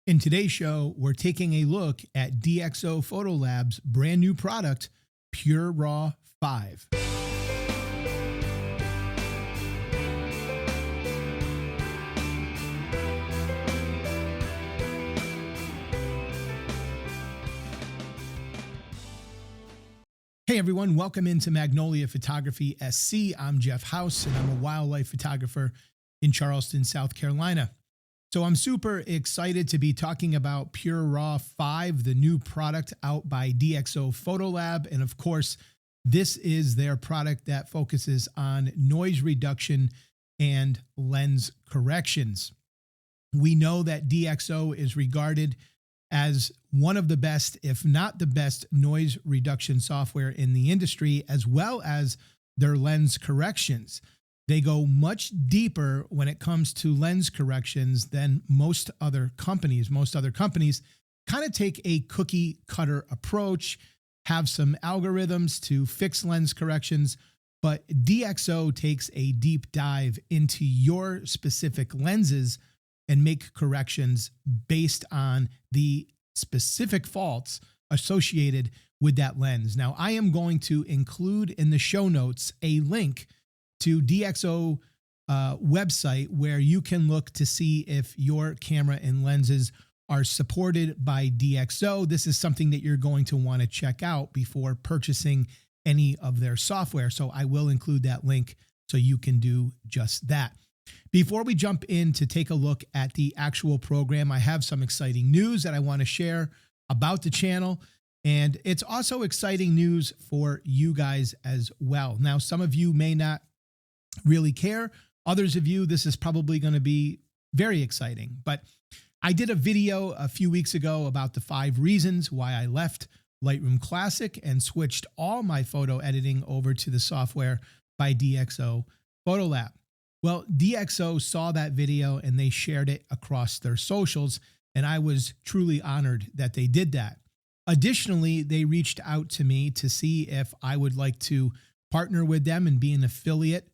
In today's show, we're taking a look at DxO Photolab's brand new product, PureRAW5. Hey everyone, welcome into Magnolia Photography SC. I'm Jeff House and I'm a wildlife photographer in Charleston, South Carolina. So I'm super excited to be talking about PureRAW5, the new product out by DxO Photolab. And of course, this is their product that focuses on noise reduction and lens corrections. We know that DxO is regarded as one of the best, if not the best, noise reduction software in the industry, as well as their lens corrections. They go much deeper when it comes to lens corrections than most other companies. Most other companies kind of take a cookie cutter approach, have some algorithms to fix lens corrections, but DxO takes a deep dive into your specific lenses and make corrections based on the specific faults associated with that lens. Now, I am going to include in the show notes a link to DxO website where you can look to see if your camera and lenses are supported by DxO. This is something that you're going to want to check out before purchasing any of their software. So I will include that link so you can do just that. Before we jump in to take a look at the actual program, I have some exciting news that I want to share about the channel. And it's also exciting news for you guys as well. Now, some of you may not really care. Others of you, this is probably going to be very exciting. But I did a video a few weeks ago about the 5 reasons why I left Lightroom Classic and switched all my photo editing over to the software by DxO Photolab. Well, DxO saw that video and they shared it across their socials, and I was truly honored that they did that. Additionally, they reached out to me to see if I would like to partner with them and be an affiliate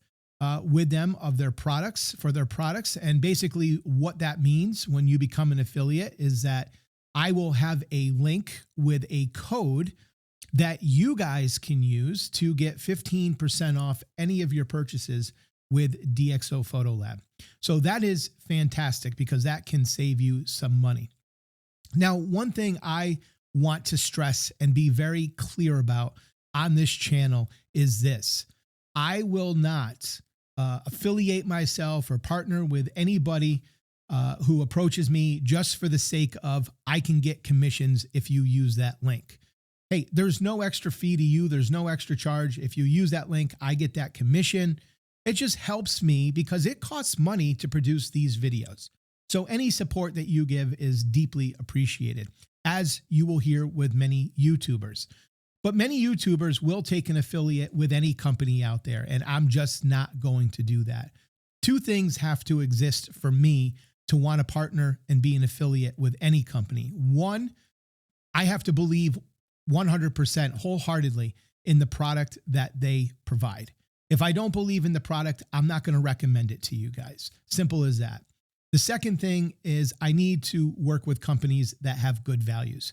with them of their products, for their products. And basically what that means when you become an affiliate is that I will have a link with a code that you guys can use to get 15% off any of your purchases with DxO Photolab. So that is fantastic because that can save you some money. Now, one thing I want to stress and be very clear about on this channel is this: I will not affiliate myself or partner with anybody who approaches me just for the sake of I can get commissions if you use that link. Hey, there's no extra fee to you. There's no extra charge. If you use that link, I get that commission. It just helps me because it costs money to produce these videos. So any support that you give is deeply appreciated, as you will hear with many YouTubers. But many YouTubers will take an affiliate with any company out there, and I'm just not going to do that. 2 things have to exist for me to want to partner and be an affiliate with any company. 1, I have to believe 100% wholeheartedly in the product that they provide. If I don't believe in the product, I'm not going to recommend it to you guys. Simple as that. The second thing is I need to work with companies that have good values.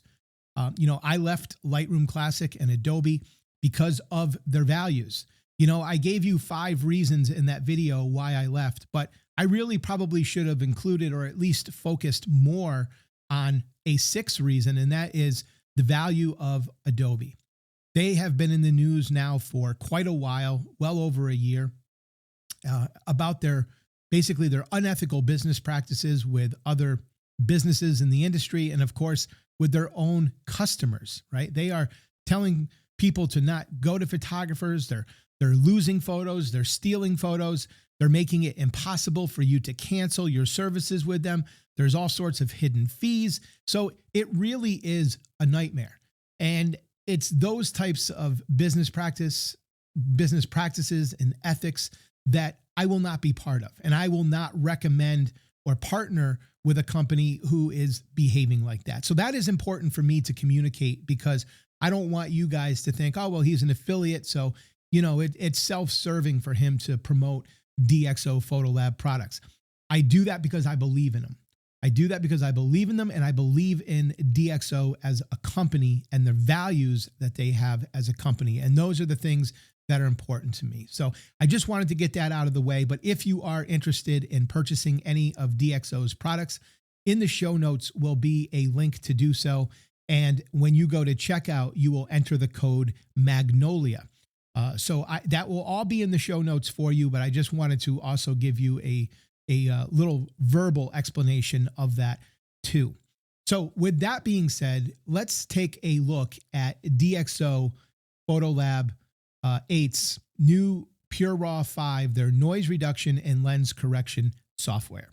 I left Lightroom Classic and Adobe because of their values. I gave you 5 reasons in that video why I left, but I really probably should have included or at least focused more on a 6th reason, and that is the value of Adobe. They have been in the news now for quite a while, well over a year, about basically their unethical business practices with other businesses in the industry, and of course, with their own customers, right? They are telling people to not go to photographers. They're losing photos. They're stealing photos. They're making it impossible for you to cancel your services with them. There's all sorts of hidden fees. So it really is a nightmare. And it's those types of business practices and ethics that I will not be part of. And I will not recommend or partner with a company who is behaving like that. So that is important for me to communicate because I don't want you guys to think, oh, well, he's an affiliate. So, it's self-serving for him to promote DxO Photolab products. I do that because I believe in them. I do that because I believe in them and I believe in DxO as a company and the values that they have as a company. And those are the things that are important to me. So I just wanted to get that out of the way. But if you are interested in purchasing any of DxO's products, in the show notes will be a link to do so. And when you go to checkout, you will enter the code Magnolia. That will all be in the show notes for you, but I just wanted to also give you a little verbal explanation of that too. So with that being said, let's take a look at DxO Photolab 8's new PureRAW5, their noise reduction and lens correction software.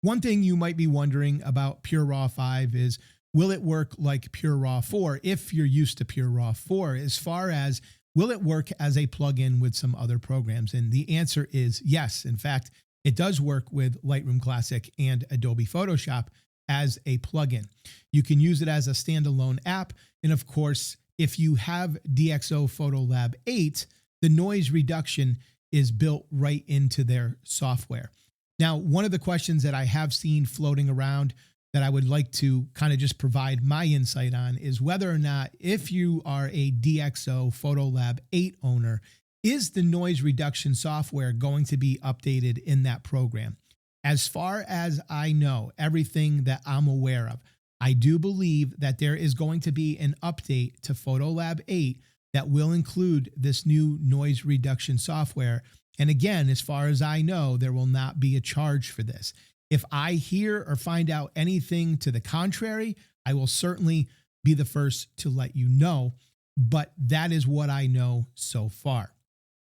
One thing you might be wondering about PureRAW5 is, will it work like PureRAW4 if you're used to PureRAW4, as far as will it work as a plugin with some other programs? And the answer is yes. In fact, it does work with Lightroom Classic and Adobe Photoshop as a plugin. You can use it as a standalone app. And of course, if you have DxO Photolab 8, the noise reduction is built right into their software. Now, one of the questions that I have seen floating around that I would like to kind of just provide my insight on is whether or not, if you are a DxO Photolab 8 owner, is the noise reduction software going to be updated in that program? As far as I know, everything that I'm aware of, I do believe that there is going to be an update to Photolab 8 that will include this new noise reduction software. And again, as far as I know, there will not be a charge for this. If I hear or find out anything to the contrary, I will certainly be the first to let you know. But that is what I know so far.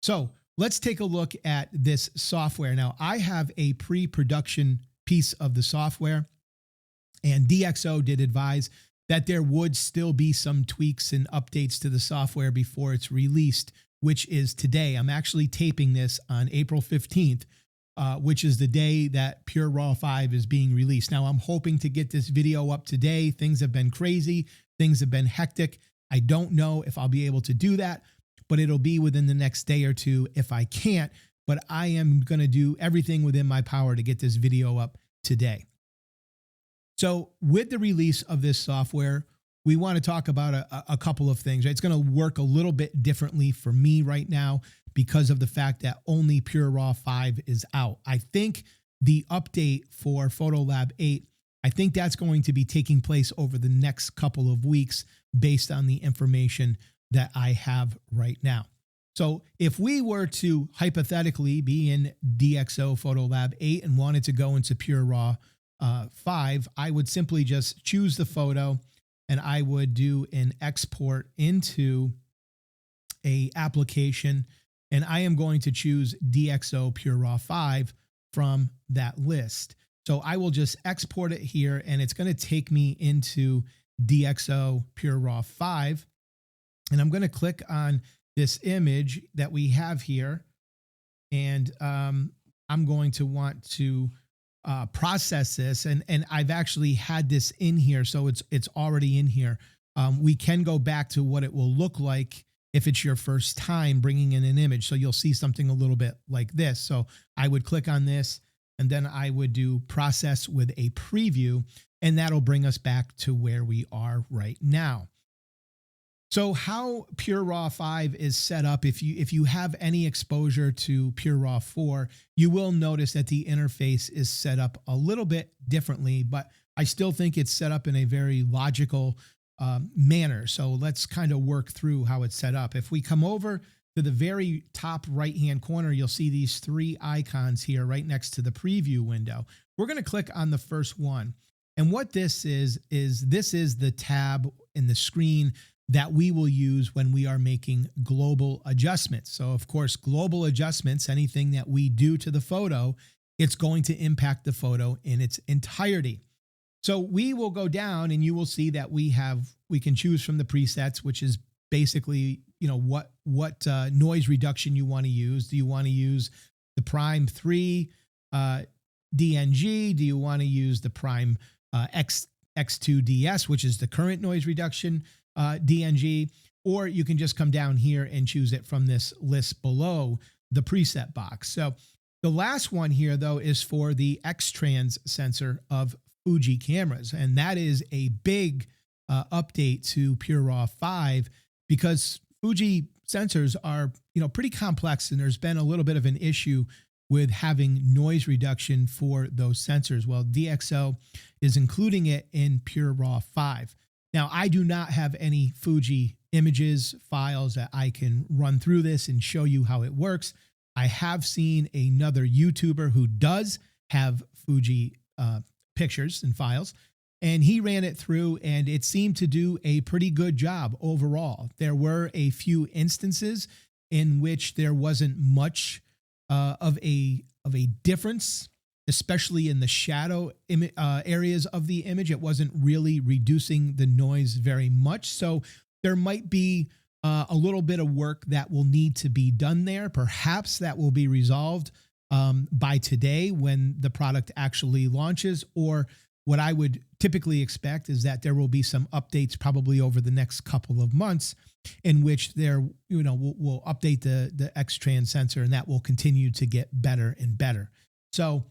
So let's take a look at this software. Now, I have a pre-production piece of the software, and DxO did advise that there would still be some tweaks and updates to the software before it's released, which is today. I'm actually taping this on April 15th, which is the day that PureRAW5 is being released. Now, I'm hoping to get this video up today. Things have been crazy. Things have been hectic. I don't know if I'll be able to do that, but it'll be within the next day or two if I can't. But I am going to do everything within my power to get this video up today. So with the release of this software, we want to talk about a couple of things. Right? It's going to work a little bit differently for me right now because of the fact that only PureRAW5 is out. I think the update for Photolab 8, I think that's going to be taking place over the next couple of weeks based on the information that I have right now. So if we were to hypothetically be in DxO Photolab 8 and wanted to go into PureRAW 5, I would simply just choose the photo and I would do an export into a application, and I am going to choose DxO PureRAW5 from that list. So I will just export it here, and it's going to take me into DxO PureRAW5, and I'm going to click on this image that we have here, and I'm going to want to process this, and I've actually had this in here, so it's already in here. We can go back to what it will look like if it's your first time bringing in an image. So you'll see something a little bit like this. So I would click on this, and then I would do process with a preview, and that'll bring us back to where we are right now. So how PureRAW5 is set up, if you have any exposure to PureRAW4, you will notice that the interface is set up a little bit differently, but I still think it's set up in a very logical manner. So let's kind of work through how it's set up. If we come over to the very top right-hand corner, you'll see these three icons here right next to the preview window. We're going to click on the first one. And what this is the tab in the screen that we will use when we are making global adjustments. So of course, global adjustments, anything that we do to the photo, it's going to impact the photo in its entirety. So we will go down and you will see that we can choose from the presets, which is basically, you know, what noise reduction you want to use. Do you want to use the Prime 3 DNG? Do you want to use the Prime X2DS, which is the current noise reduction DNG, or you can just come down here and choose it from this list below the preset box. So the last one here, though, is for the X-Trans sensor of Fuji cameras. And that is a big update to PureRAW5 because Fuji sensors are, pretty complex, and there's been a little bit of an issue with having noise reduction for those sensors. Well, DxO is including it in PureRAW5. Now, I do not have any Fuji images, files that I can run through this and show you how it works. I have seen another YouTuber who does have Fuji pictures and files, and he ran it through, and it seemed to do a pretty good job overall. There were a few instances in which there wasn't much of a difference, especially in the shadow areas of the image. It wasn't really reducing the noise very much. So there might be a little bit of work that will need to be done there. Perhaps that will be resolved by today when the product actually launches, or what I would typically expect is that there will be some updates probably over the next couple of months in which we'll update the X-Trans sensor, and that will continue to get better and better. So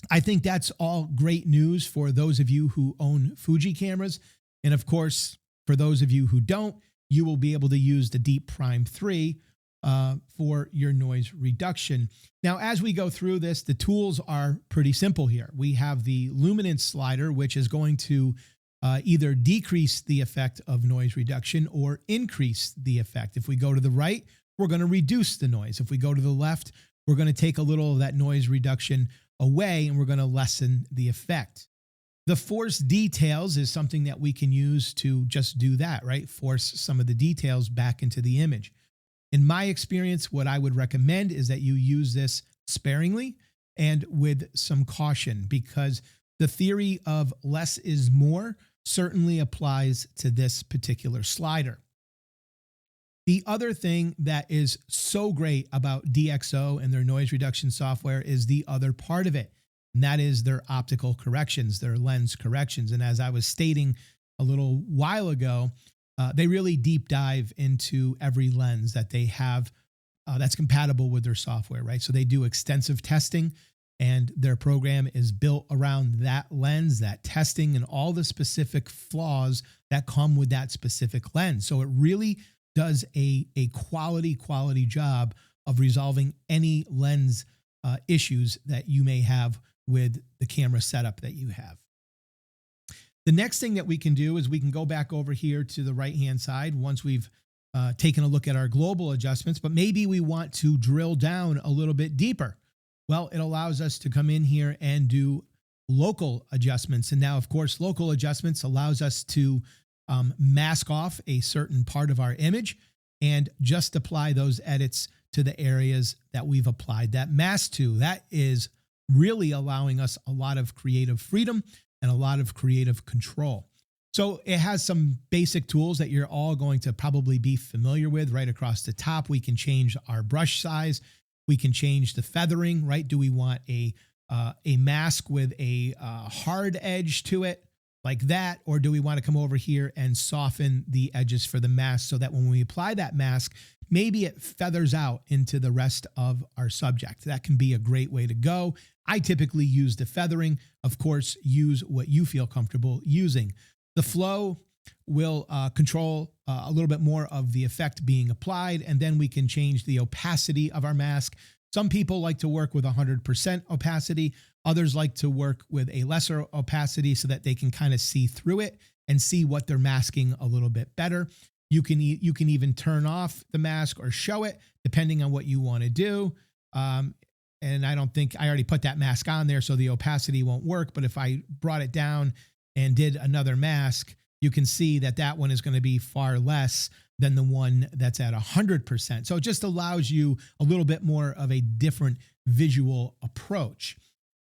I think that's all great news for those of you who own Fuji cameras. And of course, for those of you who don't, you will be able to use the Deep Prime 3 for your noise reduction. Now, as we go through this, the tools are pretty simple here. We have the luminance slider, which is going to either decrease the effect of noise reduction or increase the effect. If we go to the right, we're going to reduce the noise. If we go to the left, we're going to take a little of that noise reduction away, and we're going to lessen the effect. The force details is something that we can use to just do that, right? Force some of the details back into the image. In my experience, what I would recommend is that you use this sparingly and with some caution, because the theory of less is more certainly applies to this particular slider. The other thing that is so great about DxO and their noise reduction software is the other part of it, and that is their optical corrections, their lens corrections. And as I was stating a little while ago, they really deep dive into every lens that they have that's compatible with their software, right? So they do extensive testing, and their program is built around that lens, that testing, and all the specific flaws that come with that specific lens. So it really does a quality job of resolving any lens issues that you may have with the camera setup that you have. The next thing that we can do is we can go back over here to the right-hand side once we've taken a look at our global adjustments, but maybe we want to drill down a little bit deeper. Well, it allows us to come in here and do local adjustments. And now, of course, local adjustments allows us to mask off a certain part of our image and just apply those edits to the areas that we've applied that mask to. That is really allowing us a lot of creative freedom and a lot of creative control. So it has some basic tools that you're all going to probably be familiar with. Right across the top, we can change our brush size. We can change the feathering, right? Do we want a mask with a hard edge to it like that? Or do we want to come over here and soften the edges for the mask so that when we apply that mask, maybe it feathers out into the rest of our subject? That can be a great way to go. I typically use the feathering. Of course, use what you feel comfortable using. The flow will control a little bit more of the effect being applied, and then we can change the opacity of our mask. Some people like to work with 100% opacity. Others like to work with a lesser opacity so that they can kind of see through it and see what they're masking a little bit better. You can even turn off the mask or show it depending on what you want to do. And I don't think I already put that mask on there, so the opacity won't work. But if I brought it down and did another mask, you can see that that one is going to be far less than the one that's at 100%. So it just allows you a little bit more of a different visual approach.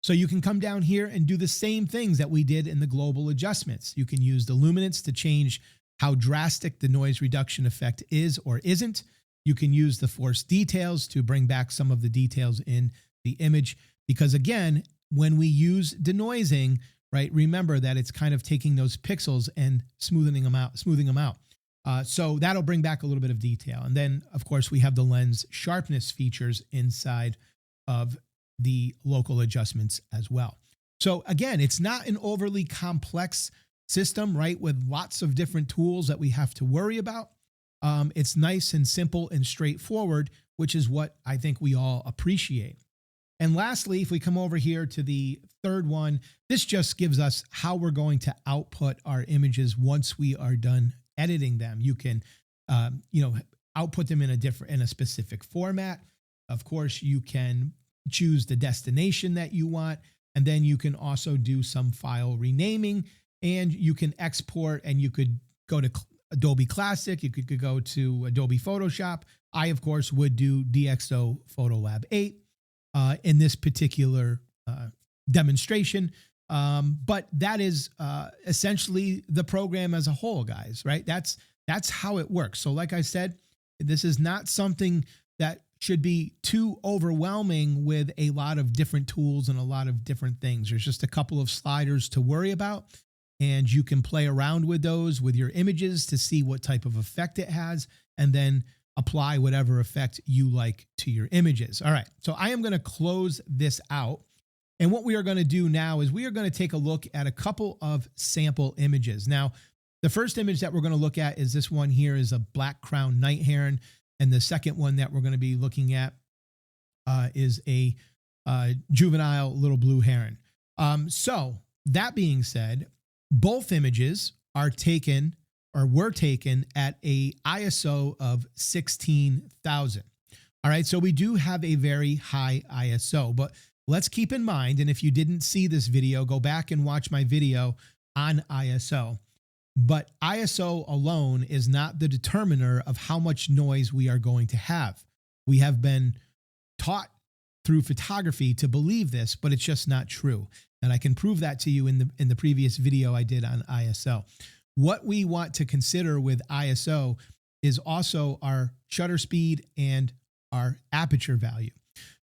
So you can come down here and do the same things that we did in the global adjustments. You can use the luminance to change how drastic the noise reduction effect is or isn't. You can use the force details to bring back some of the details in the image, because again, when we use denoising, right, remember that it's kind of taking those pixels and smoothing them out. So that'll bring back a little bit of detail. And then, of course, we have the lens sharpness features inside of the local adjustments as well. So again, it's not an overly complex system, right? With lots of different tools that we have to worry about. It's nice and simple and straightforward, which is what I think we all appreciate. And lastly, if we come over here to the third one, this just gives us how we're going to output our images once we are done editing them. You can, output them in a specific format. Of course, you can choose the destination that you want, and then you can also do some file renaming, and you can export, and you could go to Adobe Classic, you could go to Adobe Photoshop. I, of course, would do DxO Photolab 8 in this particular demonstration. But that is essentially the program as a whole, guys, right? That's how it works. So like I said, this is not something that should be too overwhelming with a lot of different tools and a lot of different things. There's just a couple of sliders to worry about, and you can play around with those with your images to see what type of effect it has, and then apply whatever effect you like to your images. All right, so I am going to close this out. And what we are going to do now is we are going to take a look at a couple of sample images. Now, the first image that we're going to look at is this one here, is a black crowned night heron. And the second one that we're going to be looking at is a juvenile little blue heron. So that being said, both images are taken or were taken at a ISO of 16,000. All right, so we do have a very high ISO, but let's keep in mind, and if you didn't see this video, go back and watch my video on ISO. But ISO alone is not the determiner of how much noise we are going to have. We have been taught through photography to believe this, but it's just not true. And I can prove that to you in the previous video I did on ISO. What we want to consider with ISO is also our shutter speed and our aperture value.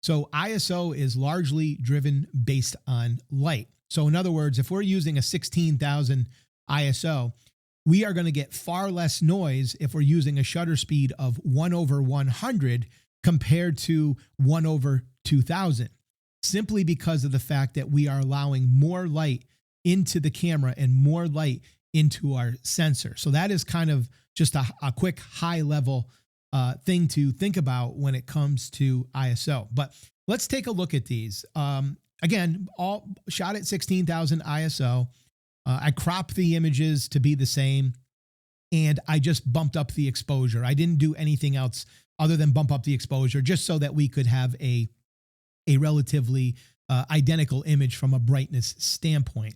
So ISO is largely driven based on light. So in other words, if we're using a 16,000 ISO, we are going to get far less noise if we're using a shutter speed of 1/100 compared to 1/2000, simply because of the fact that we are allowing more light into the camera and more light into our sensor. So that is kind of just a quick high level thing to think about when it comes to ISO. But let's take a look at these. Again, all shot at 16,000 ISO. I cropped the images to be the same, and I just bumped up the exposure. I didn't do anything else other than bump up the exposure, just so that we could have a relatively identical image from a brightness standpoint.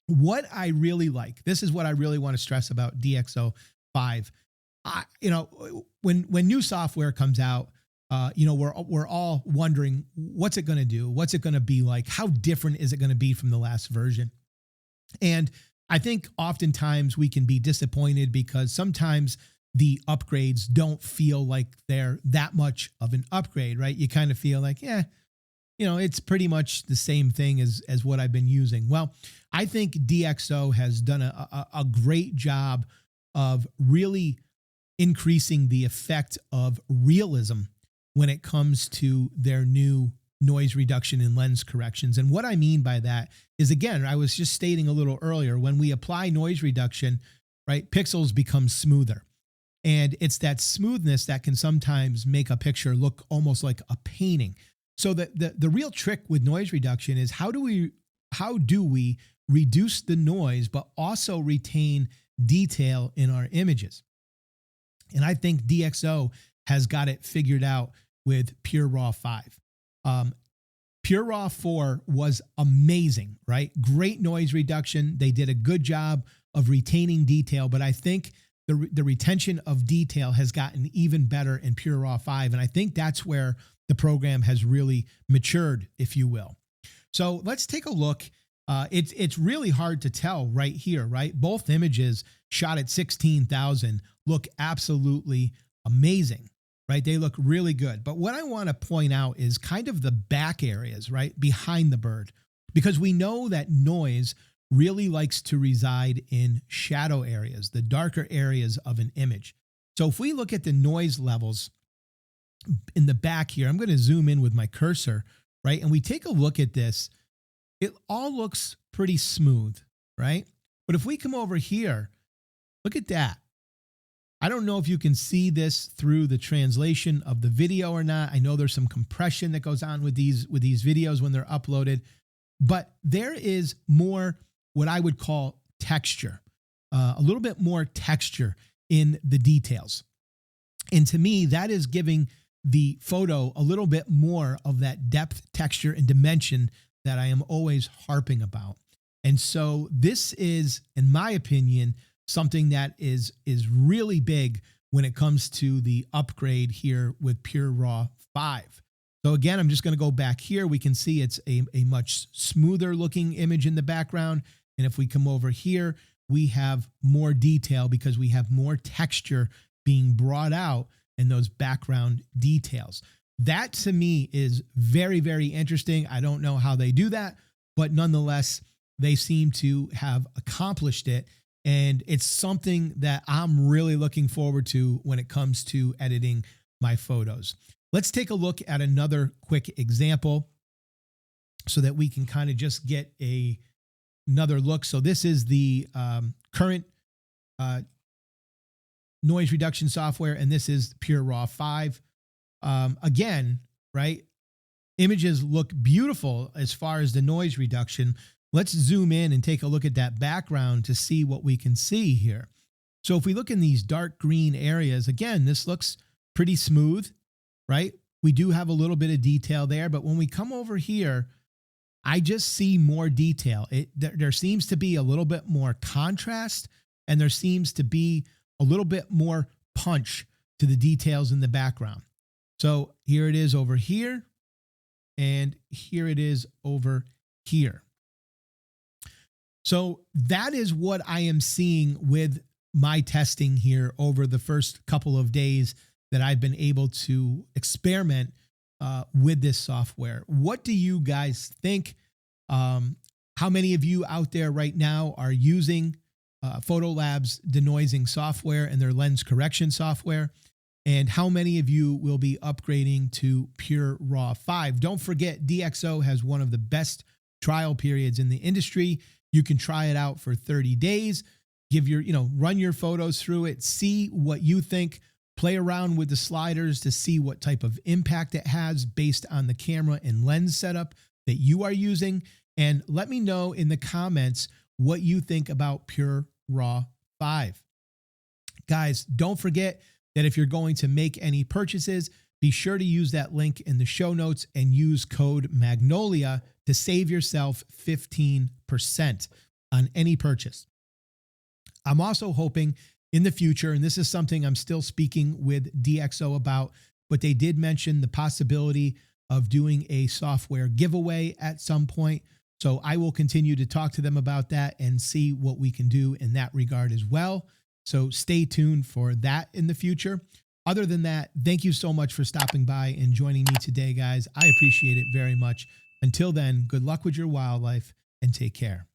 What I really like, this is what I really want to stress about DxO5. When new software comes out, we're all wondering, what's it going to do? What's it going to be like? How different is it going to be from the last version? And I think oftentimes we can be disappointed because sometimes the upgrades don't feel like they're that much of an upgrade, right? You kind of feel like, it's pretty much the same thing as what I've been using. Well, I think DxO has done a great job of really increasing the effect of realism when it comes to their new noise reduction and lens corrections. And what I mean by that is, again, I was just stating a little earlier, when we apply noise reduction, right, pixels become smoother. And it's that smoothness that can sometimes make a picture look almost like a painting. So the real trick with noise reduction is how do we reduce the noise but also retain detail in our images? And I think DxO has got it figured out with PureRAW5. PureRAW4 was amazing, right? Great noise reduction. They did a good job of retaining detail, but I think the retention of detail has gotten even better in PureRAW5. And I think that's where the program has really matured, if you will. So let's take a look. It's really hard to tell right here, right? Both images shot at 16,000 look absolutely amazing, right? They look really good. But what I want to point out is kind of the back areas, right? Behind the bird, because we know that noise really likes to reside in shadow areas, the darker areas of an image. So if we look at the noise levels in the back here, I'm going to zoom in with my cursor, right? And we take a look at this. it all looks pretty smooth, right? But if we come over here, look at that. I don't know if you can see this through the translation of the video or not. I know there's some compression that goes on with these videos when they're uploaded, but there is more what I would call texture, a little bit more texture in the details. And to me, that is giving the photo a little bit more of that depth, texture, and dimension that I am always harping about. And so this is, in my opinion, something that is really big when it comes to the upgrade here with PureRAW5. So again, I'm just going to go back here. We can see it's a much smoother looking image in the background. And if we come over here, we have more detail because we have more texture being brought out in those background details. That to me is very, very interesting. I don't know how they do that, but nonetheless, they seem to have accomplished it. And it's something that I'm really looking forward to when it comes to editing my photos. Let's take a look at another quick example so that we can kind of just get another look. So this is the current noise reduction software, and this is PureRAW5. Again, right? Images look beautiful as far as the noise reduction. Let's zoom in and take a look at that background to see what we can see here. So if we look in these dark green areas, again, this looks pretty smooth, right? We do have a little bit of detail there, but when we come over here, I just see more detail. There seems to be a little bit more contrast, and there seems to be a little bit more punch to the details in the background. So here it is over here, and here it is over here. So that is what I am seeing with my testing here over the first couple of days that I've been able to experiment with this software. What do you guys think? How many of you out there right now are using Photolab's denoising software and their lens correction software? And how many of you will be upgrading to PureRAW5? Don't forget, DxO has one of the best trial periods in the industry. You can try it out for 30 days, run your photos through it, see what you think, play around with the sliders to see what type of impact it has based on the camera and lens setup that you are using. And let me know in the comments what you think about PureRAW5. Guys, don't forget that if you're going to make any purchases, be sure to use that link in the show notes and use code Magnolia to save yourself 15% on any purchase. I'm also hoping in the future, and this is something I'm still speaking with DxO about, but they did mention the possibility of doing a software giveaway at some point. So I will continue to talk to them about that and see what we can do in that regard as well. So stay tuned for that in the future. Other than that, thank you so much for stopping by and joining me today, guys. I appreciate it very much. Until then, good luck with your wildlife and take care.